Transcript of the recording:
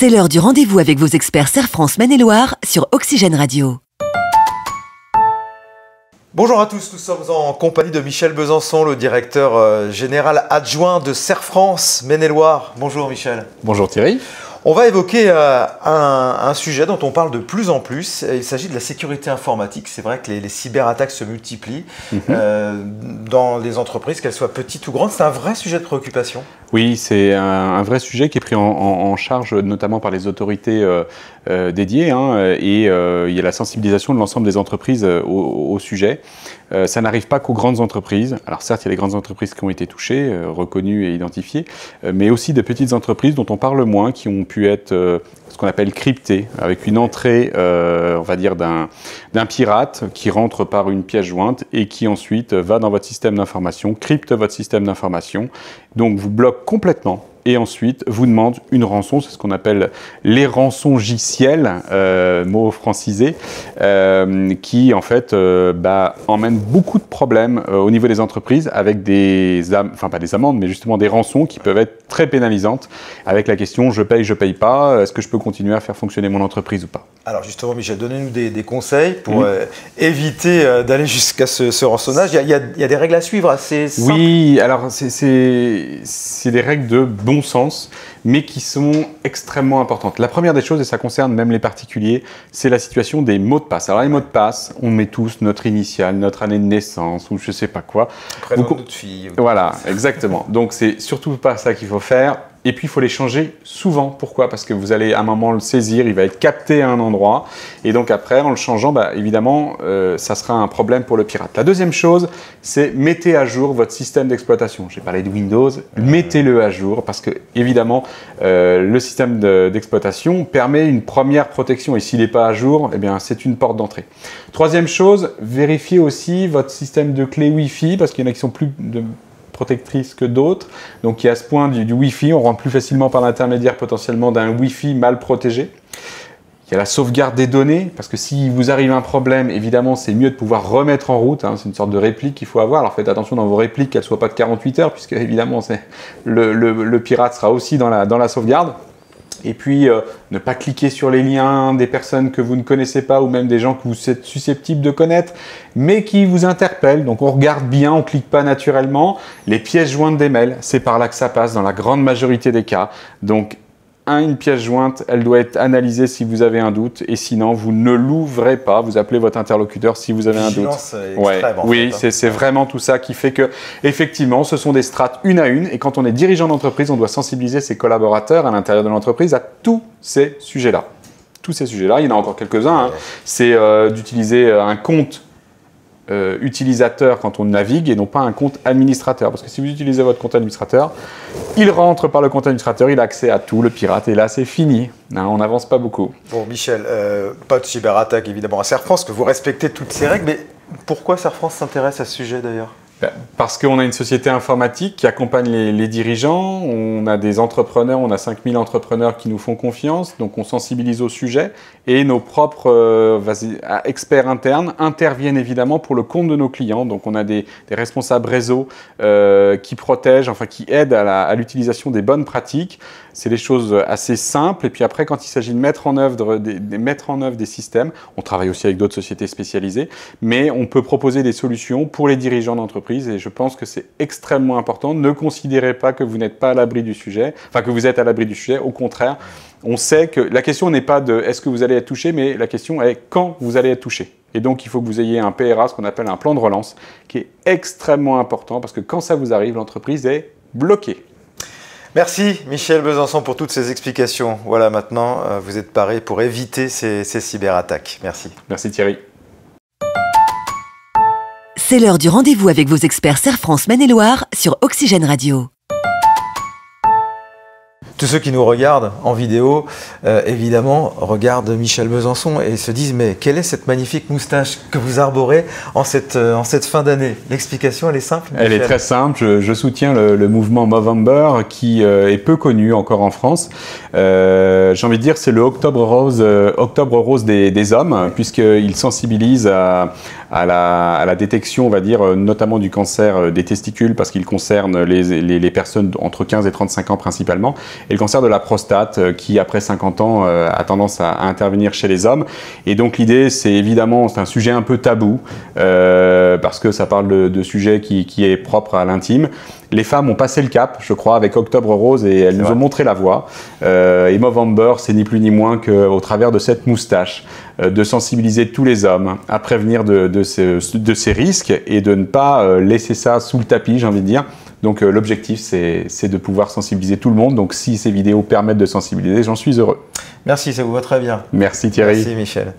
C'est l'heure du rendez-vous avec vos experts Serre France Maine-et-Loire sur Oxygène Radio. Bonjour à tous, nous sommes en compagnie de Michel Besançon, le directeur général adjoint de Serre France Maine-et-Loire. Bonjour Michel. Bonjour Thierry. On va évoquer un sujet dont on parle de plus en plus. Il s'agit de la sécurité informatique. C'est vrai que les cyberattaques se multiplient dans les entreprises, qu'elles soient petites ou grandes. C'est un vrai sujet de préoccupation. Oui, c'est un vrai sujet qui est pris en charge notamment par les autorités dédiées et il y a la sensibilisation de l'ensemble des entreprises au sujet. Ça n'arrive pas qu'aux grandes entreprises. Alors certes, il y a les grandes entreprises qui ont été touchées, reconnues et identifiées, mais aussi de petites entreprises dont on parle moins, qui ont pu être ce qu'on appelle cryptées, avec une entrée, on va dire, d'un pirate qui rentre par une pièce jointe et qui ensuite va dans votre système d'information, crypte votre système d'information, donc vous bloque complètement. Et ensuite, vous demande une rançon, c'est ce qu'on appelle les rançongiciels, mot francisé, qui en fait emmène beaucoup de problèmes au niveau des entreprises avec pas des amendes, mais justement des rançons qui peuvent être très pénalisantes avec la question je paye pas, est-ce que je peux continuer à faire fonctionner mon entreprise ou pas? Alors justement Michel, donnez-nous des conseils pour éviter d'aller jusqu'à ce rançonnage. Il y a des règles à suivre assez simples. Oui, alors c'est des règles de bon sens, mais qui sont extrêmement importantes. La première des choses, et ça concerne même les particuliers, c'est la situation des mots de passe. Alors les mots de passe, on met tous notre initiale, notre année de naissance ou je sais pas quoi. Prénom de notre fille. Voilà, exactement. Donc c'est surtout pas ça qu'il faut faire. Et puis, il faut les changer souvent. Pourquoi? Parce que vous allez à un moment le saisir, il va être capté à un endroit. Et donc après, en le changeant, évidemment, ça sera un problème pour le pirate. La deuxième chose, c'est mettez à jour votre système d'exploitation. J'ai parlé de Windows, mettez-le à jour parce que, évidemment, le système d'exploitation permet une première protection. Et s'il n'est pas à jour, eh bien, c'est une porte d'entrée. Troisième chose, vérifiez aussi votre système de clé Wi-Fi parce qu'il y en a qui sont plus protectrices que d'autres. Donc il y a ce point du Wi-Fi, on rentre plus facilement par l'intermédiaire potentiellement d'un Wi-Fi mal protégé. Il y a la sauvegarde des données, parce que si vous arrive un problème, évidemment c'est mieux de pouvoir remettre en route, c'est une sorte de réplique qu'il faut avoir. Alors faites attention dans vos répliques qu'elles ne soient pas de 48 heures, puisque évidemment le pirate sera aussi dans la sauvegarde. Et puis, ne pas cliquer sur les liens des personnes que vous ne connaissez pas ou même des gens que vous êtes susceptibles de connaître, mais qui vous interpellent. Donc, on regarde bien, on ne clique pas naturellement. Les pièces jointes des mails, c'est par là que ça passe dans la grande majorité des cas. Donc, une pièce jointe, elle doit être analysée si vous avez un doute et sinon, vous ne l'ouvrez pas. Vous appelez votre interlocuteur si vous avez un doute. Oui, c'est vraiment tout ça qui fait que, effectivement, ce sont des strates une à une et quand on est dirigeant d'entreprise, on doit sensibiliser ses collaborateurs à l'intérieur de l'entreprise à tous ces sujets-là. Tous ces sujets-là, il y en a encore quelques-uns. C'est d'utiliser un compte utilisateur quand on navigue et non pas un compte administrateur. Parce que si vous utilisez votre compte administrateur, il rentre par le compte administrateur, il a accès à tout, le pirate, et là c'est fini. On n'avance pas beaucoup. Bon Michel, pas de cyberattaque évidemment à Serre France, que vous respectez toutes ces règles, mais pourquoi Serre France s'intéresse à ce sujet d'ailleurs ? Parce qu'on a une société informatique qui accompagne les dirigeants, on a des entrepreneurs, on a 5000 entrepreneurs qui nous font confiance, donc on sensibilise au sujet et nos propres experts internes interviennent évidemment pour le compte de nos clients. Donc on a des responsables réseau qui protègent, qui aident à l'utilisation des bonnes pratiques. C'est des choses assez simples et puis après quand il s'agit de mettre en œuvre des systèmes, on travaille aussi avec d'autres sociétés spécialisées, mais on peut proposer des solutions pour les dirigeants d'entreprise. Et je pense que c'est extrêmement important. Ne considérez pas que vous n'êtes pas à l'abri du sujet, que vous êtes à l'abri du sujet. Au contraire, on sait que la question n'est pas de est-ce que vous allez être touché, mais la question est quand vous allez être touché. Et donc, il faut que vous ayez un PRA, ce qu'on appelle un plan de relance, qui est extrêmement important parce que quand ça vous arrive, l'entreprise est bloquée. Merci Michel Besançon pour toutes ces explications. Voilà, maintenant, vous êtes paré pour éviter ces cyberattaques. Merci. Merci Thierry. C'est l'heure du rendez-vous avec vos experts Serre France Maine-et-Loire sur Oxygène Radio. Tous ceux qui nous regardent en vidéo, évidemment, regardent Michel Besançon et se disent « Mais quelle est cette magnifique moustache que vous arborez en cette fin d'année ?» L'explication, elle est simple, Michel. Elle est très simple. Je soutiens le mouvement Movember qui est peu connu encore en France. J'ai envie de dire c'est le octobre rose des hommes, puisqu'il sensibilise à la détection, on va dire, notamment du cancer des testicules, parce qu'il concerne les personnes entre 15 et 35 ans principalement. et le cancer de la prostate qui, après 50 ans, a tendance à intervenir chez les hommes. Et donc l'idée, c'est évidemment, c'est un sujet un peu tabou parce que ça parle de sujet qui est propre à l'intime. Les femmes ont passé le cap, je crois, avec Octobre Rose et elles nous ont montré la voie. Et Movember, c'est ni plus ni moins qu'au travers de cette moustache, de sensibiliser tous les hommes à prévenir de ces risques et de ne pas laisser ça sous le tapis, j'ai envie de dire. Donc l'objectif, c'est de pouvoir sensibiliser tout le monde. Donc si ces vidéos permettent de sensibiliser, j'en suis heureux. Merci, ça vous va très bien. Merci Thierry. Merci Michel.